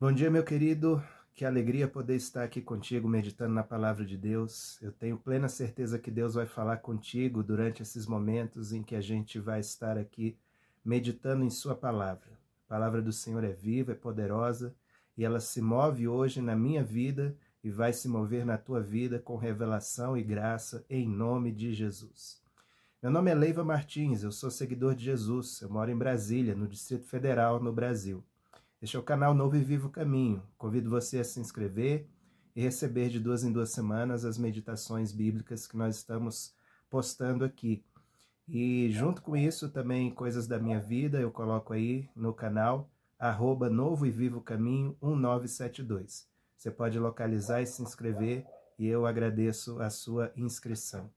Bom dia, meu querido. Que alegria poder estar aqui contigo, meditando na palavra de Deus. Eu tenho plena certeza que Deus vai falar contigo durante esses momentos em que a gente vai estar aqui meditando em sua palavra. A palavra do Senhor é viva, é poderosa e ela se move hoje na minha vida e vai se mover na tua vida com revelação e graça em nome de Jesus. Meu nome é Leiva Martins, eu sou seguidor de Jesus. Eu moro em Brasília, no Distrito Federal, no Brasil. Este é o canal Novo e Vivo Caminho. Convido você a se inscrever e receber de 2 em 2 semanas as meditações bíblicas que nós estamos postando aqui. E junto com isso também coisas da minha vida eu coloco aí no canal @Novo e Vivo Caminho 1972. Você pode localizar e se inscrever e eu agradeço a sua inscrição.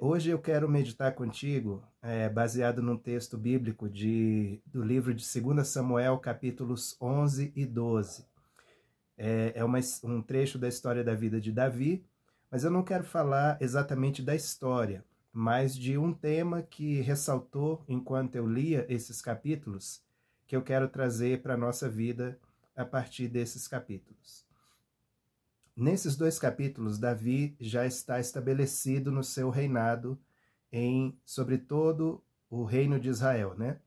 Hoje eu quero meditar contigo, baseado num texto bíblico do livro de 2 Samuel, capítulos 11 e 12. Um trecho da história da vida de Davi, mas eu não quero falar exatamente da história, mas de um tema que ressaltou enquanto eu lia esses capítulos, que eu quero trazer para a nossa vida a partir desses capítulos. Nesses 2 capítulos, Davi já está estabelecido no seu reinado sobre todo o reino de Israel, né?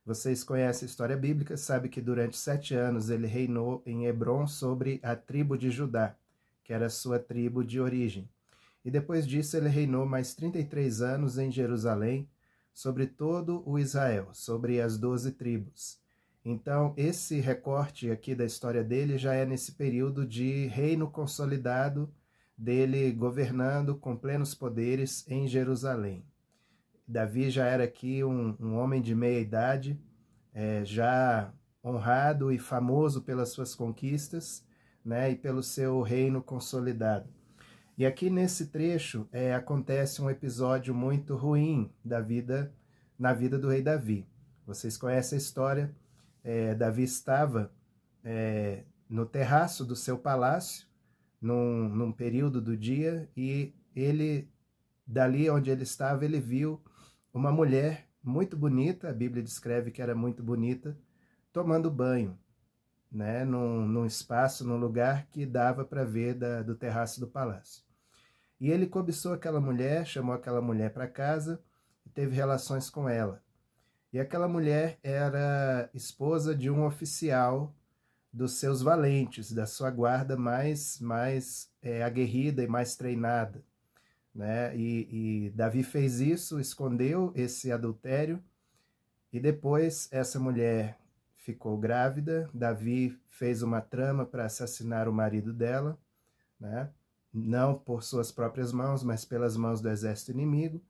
Vocês conhecem a história bíblica, sabem que durante 7 anos ele reinou em Hebrom sobre a tribo de Judá, que era a sua tribo de origem. E depois disso ele reinou mais 33 anos em Jerusalém, sobre todo o Israel, sobre as 12 tribos. Então, esse recorte aqui da história dele já é nesse período de reino consolidado, dele governando com plenos poderes em Jerusalém. Davi já era aqui um homem de meia idade, já honrado e famoso pelas suas conquistas, né, e pelo seu reino consolidado. E aqui nesse trecho acontece um episódio muito ruim na vida do rei Davi. Vocês conhecem a história. Davi estava no terraço do seu palácio, num período do dia, e ele, dali onde ele estava, ele viu uma mulher muito bonita, a Bíblia descreve que era muito bonita, tomando banho, né, num espaço, num lugar que dava para ver do terraço do palácio. E ele cobiçou aquela mulher, chamou aquela mulher para casa e teve relações com ela. E aquela mulher era esposa de um oficial dos seus valentes, da sua guarda mais aguerrida e mais treinada, né? E Davi fez isso, escondeu esse adultério, e depois essa mulher ficou grávida. Davi fez uma trama para assassinar o marido dela, né? Não por suas próprias mãos, mas pelas mãos do exército inimigo,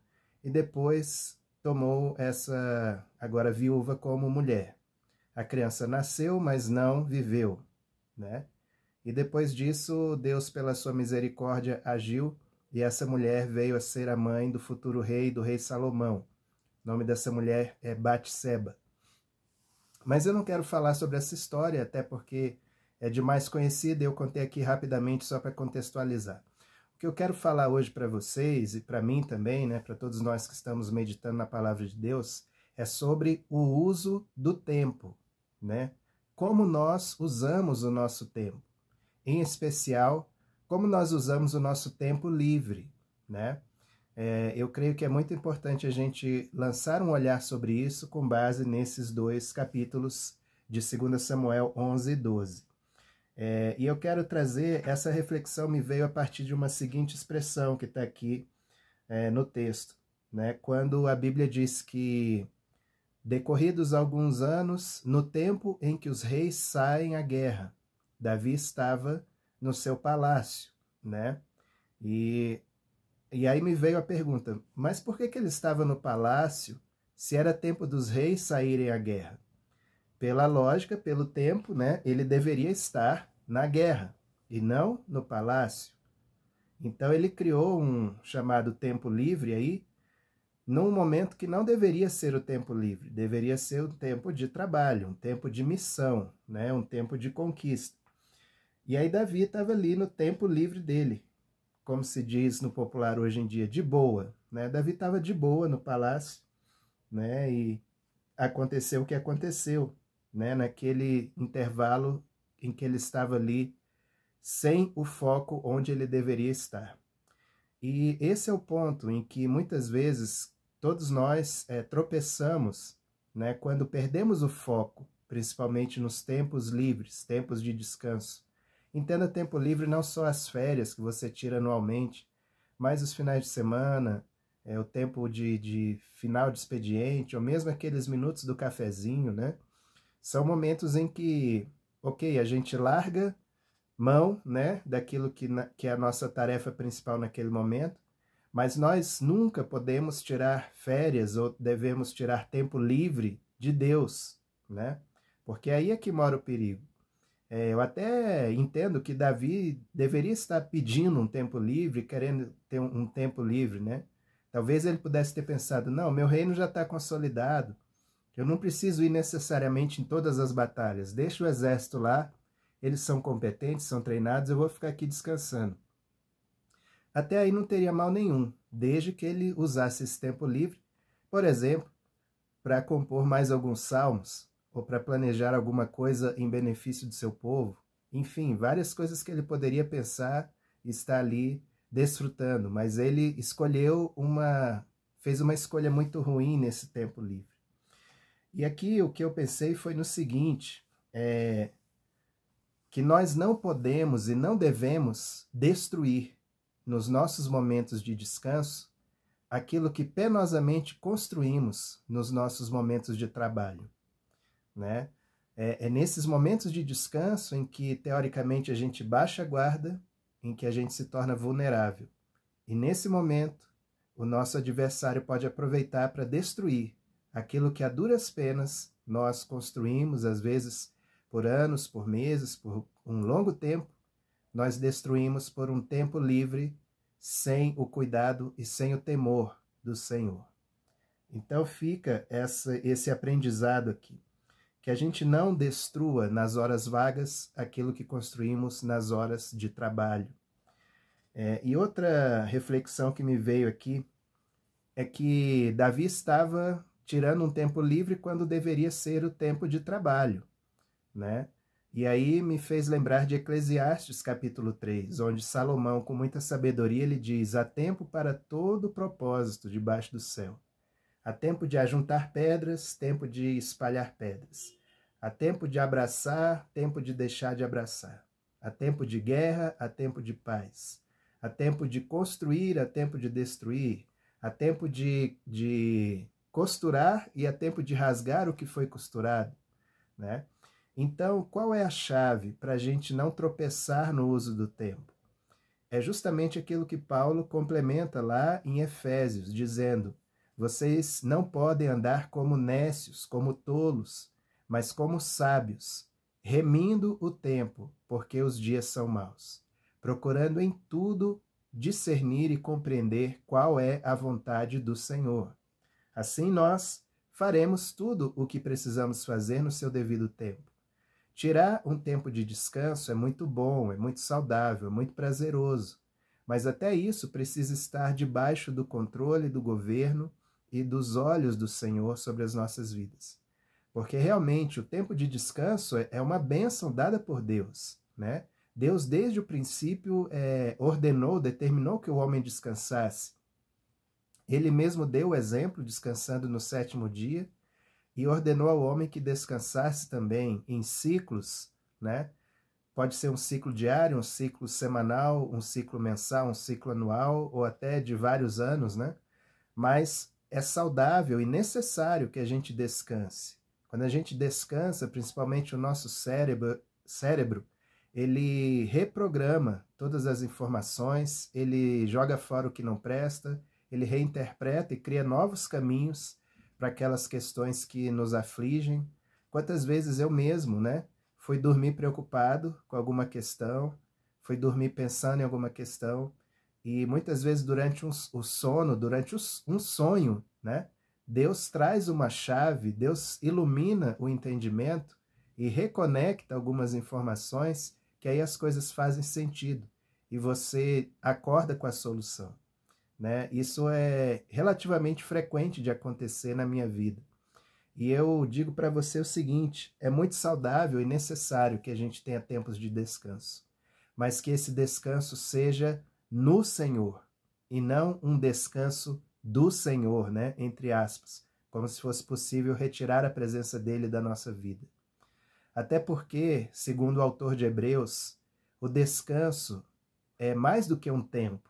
e depois tomou essa agora viúva como mulher. A criança nasceu, mas não viveu, né? E depois disso, Deus, pela sua misericórdia, agiu, e essa mulher veio a ser a mãe do futuro rei, do rei Salomão. O nome dessa mulher é Batseba. Mas eu não quero falar sobre essa história, até porque é demais conhecida, eu contei aqui rapidamente só para contextualizar. O que eu quero falar hoje para vocês, e para mim também, né, para todos nós que estamos meditando na palavra de Deus, é sobre o uso do tempo, né? Como nós usamos o nosso tempo. Em especial, como nós usamos o nosso tempo livre, né? Eu creio que é muito importante a gente lançar um olhar sobre isso com base nesses 2 capítulos de 2 Samuel 11 e 12. E eu quero trazer, essa reflexão me veio a partir de uma seguinte expressão que está aqui no texto, né? Quando a Bíblia diz que, decorridos alguns anos, no tempo em que os reis saem à guerra, Davi estava no seu palácio, né? E aí me veio a pergunta, mas por que ele estava no palácio se era tempo dos reis saírem à guerra? Pela lógica, pelo tempo, né, ele deveria estar na guerra e não no palácio. Então ele criou um chamado tempo livre aí, num momento que não deveria ser o tempo livre, deveria ser um tempo de trabalho, um tempo de missão, né, um tempo de conquista. E aí Davi estava ali no tempo livre dele, como se diz no popular hoje em dia, de boa, né? Davi estava de boa no palácio, né? E aconteceu o que aconteceu, né? Naquele intervalo em que ele estava ali sem o foco onde ele deveria estar. E esse é o ponto em que muitas vezes todos nós tropeçamos, né, quando perdemos o foco, principalmente nos tempos livres, tempos de descanso. Entenda tempo livre não só as férias que você tira anualmente, mas os finais de semana, o tempo de final de expediente, ou mesmo aqueles minutos do cafezinho, né? São momentos em que, ok, a gente larga mão, né, daquilo que é a nossa tarefa principal naquele momento, mas nós nunca podemos tirar férias ou devemos tirar tempo livre de Deus, né? Porque aí é que mora o perigo. Eu até entendo que Davi deveria estar pedindo um tempo livre, querendo ter um tempo livre, né? Talvez ele pudesse ter pensado, não, meu reino já está consolidado, eu não preciso ir necessariamente em todas as batalhas, deixa o exército lá, eles são competentes, são treinados, eu vou ficar aqui descansando. Até aí não teria mal nenhum, desde que ele usasse esse tempo livre, por exemplo, para compor mais alguns salmos, ou para planejar alguma coisa em benefício do seu povo. Enfim, várias coisas que ele poderia pensar e estar ali desfrutando, mas ele fez uma escolha muito ruim nesse tempo livre. E aqui o que eu pensei foi no seguinte, que nós não podemos e não devemos destruir nos nossos momentos de descanso aquilo que penosamente construímos nos nossos momentos de trabalho, né? É nesses momentos de descanso em que, teoricamente, a gente baixa a guarda, em que a gente se torna vulnerável. E nesse momento, o nosso adversário pode aproveitar para destruir aquilo que a duras penas nós construímos, às vezes por anos, por meses, por um longo tempo, nós destruímos por um tempo livre, sem o cuidado e sem o temor do Senhor. Então fica esse aprendizado aqui, que a gente não destrua nas horas vagas aquilo que construímos nas horas de trabalho. E outra reflexão que me veio aqui é que Davi estava tirando um tempo livre quando deveria ser o tempo de trabalho, né? E aí me fez lembrar de Eclesiastes capítulo 3, onde Salomão, com muita sabedoria, ele diz: há tempo para todo propósito debaixo do céu. Há tempo de ajuntar pedras, tempo de espalhar pedras. Há tempo de abraçar, tempo de deixar de abraçar. Há tempo de guerra, há tempo de paz. Há tempo de construir, há tempo de destruir. Há tempo de costurar e há tempo de rasgar o que foi costurado, né? Então, qual é a chave para a gente não tropeçar no uso do tempo? É justamente aquilo que Paulo complementa lá em Efésios, dizendo: vocês não podem andar como nécios, como tolos, mas como sábios, remindo o tempo, porque os dias são maus, procurando em tudo discernir e compreender qual é a vontade do Senhor. Assim nós faremos tudo o que precisamos fazer no seu devido tempo. Tirar um tempo de descanso é muito bom, é muito saudável, é muito prazeroso, mas até isso precisa estar debaixo do controle do governo e dos olhos do Senhor sobre as nossas vidas. Porque realmente o tempo de descanso é uma bênção dada por Deus, né? Deus, desde o princípio, determinou que o homem descansasse. Ele mesmo deu o exemplo, descansando no 7º dia, e ordenou ao homem que descansasse também em ciclos, né? Pode ser um ciclo diário, um ciclo semanal, um ciclo mensal, um ciclo anual, ou até de vários anos, né? Mas é saudável e necessário que a gente descanse. Quando a gente descansa, principalmente o nosso cérebro, ele reprograma todas as informações, ele joga fora o que não presta, ele reinterpreta e cria novos caminhos para aquelas questões que nos afligem. Quantas vezes eu mesmo, né, fui dormir preocupado com alguma questão, fui dormir pensando em alguma questão, e muitas vezes durante o sono, durante um sonho, né, Deus traz uma chave, Deus ilumina o entendimento e reconecta algumas informações, que aí as coisas fazem sentido e você acorda com a solução, né? Isso é relativamente frequente de acontecer na minha vida. E eu digo para você o seguinte, é muito saudável e necessário que a gente tenha tempos de descanso, mas que esse descanso seja no Senhor, e não um descanso do Senhor, né, entre aspas, como se fosse possível retirar a presença dele da nossa vida. Até porque, segundo o autor de Hebreus, o descanso é mais do que um tempo,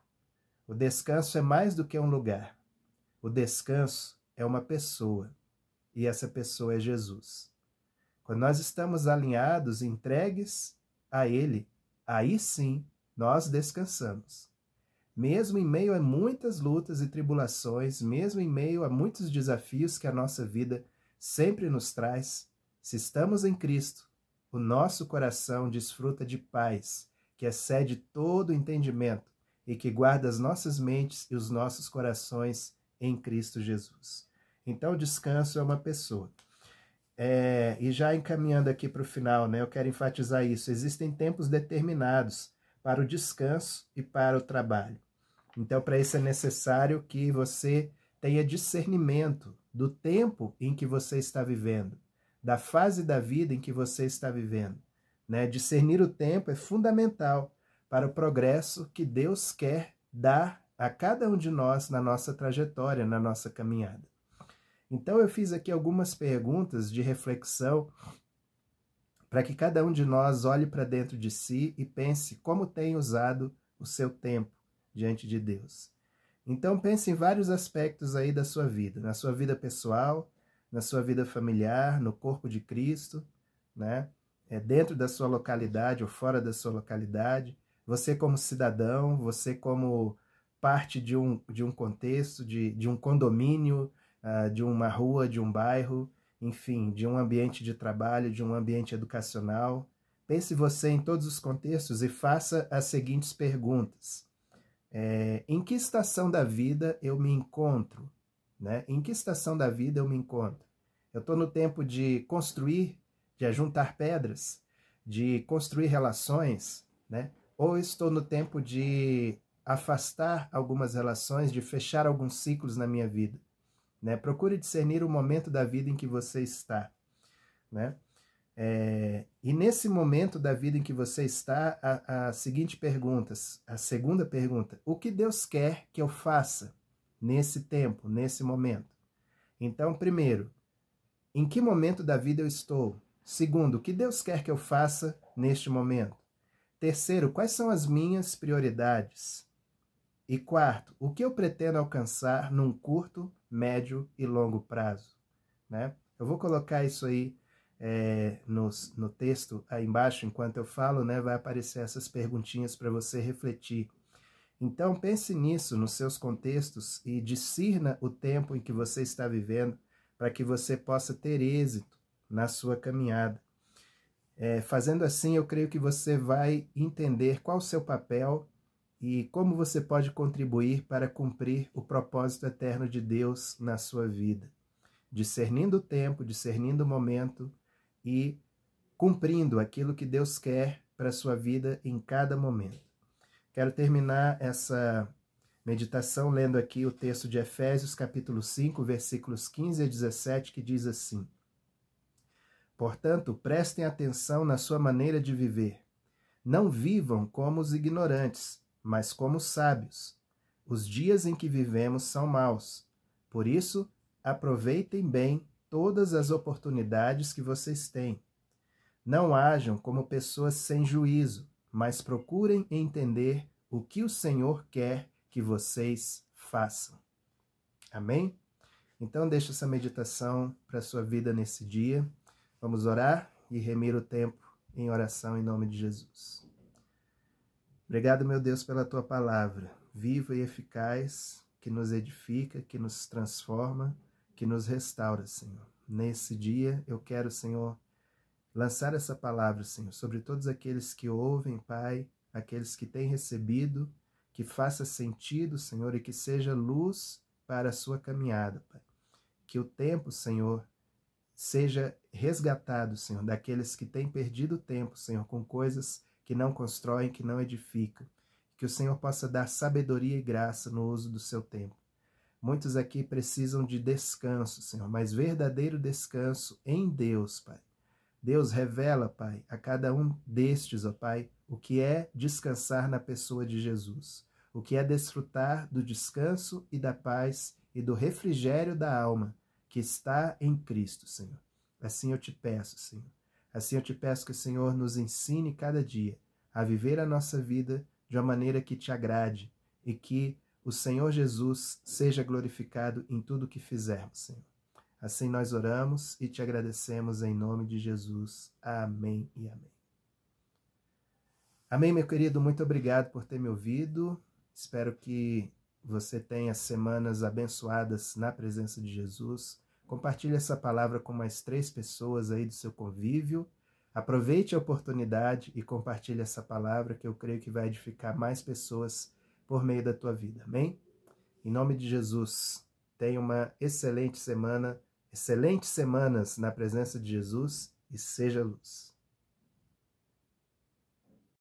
o descanso é mais do que um lugar, o descanso é uma pessoa. E essa pessoa é Jesus. Quando nós estamos alinhados, entregues a Ele, aí sim nós descansamos. Mesmo em meio a muitas lutas e tribulações, mesmo em meio a muitos desafios que a nossa vida sempre nos traz, se estamos em Cristo, o nosso coração desfruta de paz, que excede todo entendimento e que guarda as nossas mentes e os nossos corações em Cristo Jesus. Então, o descanso é uma pessoa. E já encaminhando aqui para o final, né, eu quero enfatizar isso. Existem tempos determinados para o descanso e para o trabalho. Então, para isso é necessário que você tenha discernimento do tempo em que você está vivendo, da fase da vida em que você está vivendo. Né? Discernir o tempo é fundamental para o progresso que Deus quer dar a cada um de nós na nossa trajetória, na nossa caminhada. Então eu fiz aqui algumas perguntas de reflexão para que cada um de nós olhe para dentro de si e pense como tem usado o seu tempo diante de Deus. Então pense em vários aspectos aí da sua vida, na sua vida pessoal, na sua vida familiar, no corpo de Cristo, né? Dentro da sua localidade ou fora da sua localidade, você como cidadão, você como parte de um contexto, de um condomínio, de uma rua, de um bairro, enfim, de um ambiente de trabalho, de um ambiente educacional. Pense você em todos os contextos e faça as seguintes perguntas. Em que estação da vida eu me encontro? Né? Em que estação da vida eu me encontro? Eu estou no tempo de construir, de ajuntar pedras, de construir relações, né? Ou estou no tempo de afastar algumas relações, de fechar alguns ciclos na minha vida? Né? Procure discernir o momento da vida em que você está. Né? E nesse momento da vida em que você está, a seguinte pergunta, a segunda pergunta, o que Deus quer que eu faça nesse tempo, nesse momento? Então, primeiro, em que momento da vida eu estou? Segundo, o que Deus quer que eu faça neste momento? Terceiro, quais são as minhas prioridades? E quarto, o que eu pretendo alcançar num curto, médio e longo prazo? Né? Eu vou colocar isso aí no texto aí embaixo, enquanto eu falo, né, vai aparecer essas perguntinhas para você refletir. Então pense nisso nos seus contextos e discirna o tempo em que você está vivendo para que você possa ter êxito na sua caminhada. Fazendo assim, eu creio que você vai entender qual o seu papel e como você pode contribuir para cumprir o propósito eterno de Deus na sua vida. Discernindo o tempo, discernindo o momento e cumprindo aquilo que Deus quer para a sua vida em cada momento. Quero terminar essa meditação lendo aqui o texto de Efésios, capítulo 5, versículos 15 a 17, que diz assim: Portanto, prestem atenção na sua maneira de viver. Não vivam como os ignorantes, mas como os sábios. Os dias em que vivemos são maus. Por isso, aproveitem bem todas as oportunidades que vocês têm. Não hajam como pessoas sem juízo, mas procurem entender o que o Senhor quer que vocês façam. Amém? Então, deixa essa meditação para a sua vida nesse dia. Vamos orar e remir o tempo em oração em nome de Jesus. Obrigado, meu Deus, pela tua palavra, viva e eficaz, que nos edifica, que nos transforma, que nos restaura, Senhor. Nesse dia, eu quero, Senhor, lançar essa palavra, Senhor, sobre todos aqueles que ouvem, Pai, aqueles que têm recebido, que faça sentido, Senhor, e que seja luz para a sua caminhada, Pai. Que o tempo, Senhor, seja resgatado, Senhor, daqueles que têm perdido tempo, Senhor, com coisas que não constroem, que não edificam. Que o Senhor possa dar sabedoria e graça no uso do seu tempo. Muitos aqui precisam de descanso, Senhor, mas verdadeiro descanso em Deus, Pai. Deus, revela, Pai, a cada um destes, ó Pai, o que é descansar na pessoa de Jesus, o que é desfrutar do descanso e da paz e do refrigério da alma que está em Cristo, Senhor. Assim eu te peço, Senhor. Assim eu te peço que o Senhor nos ensine cada dia a viver a nossa vida de uma maneira que te agrade e que o Senhor Jesus seja glorificado em tudo que fizermos, Senhor. Assim nós oramos e te agradecemos em nome de Jesus. Amém e amém. Amém, meu querido. Muito obrigado por ter me ouvido. Espero que você tenha semanas abençoadas na presença de Jesus. Compartilhe essa palavra com mais 3 pessoas aí do seu convívio. Aproveite a oportunidade e compartilhe essa palavra que eu creio que vai edificar mais pessoas por meio da tua vida. Amém? Em nome de Jesus, tenha uma excelente semana, excelentes semanas na presença de Jesus e seja luz.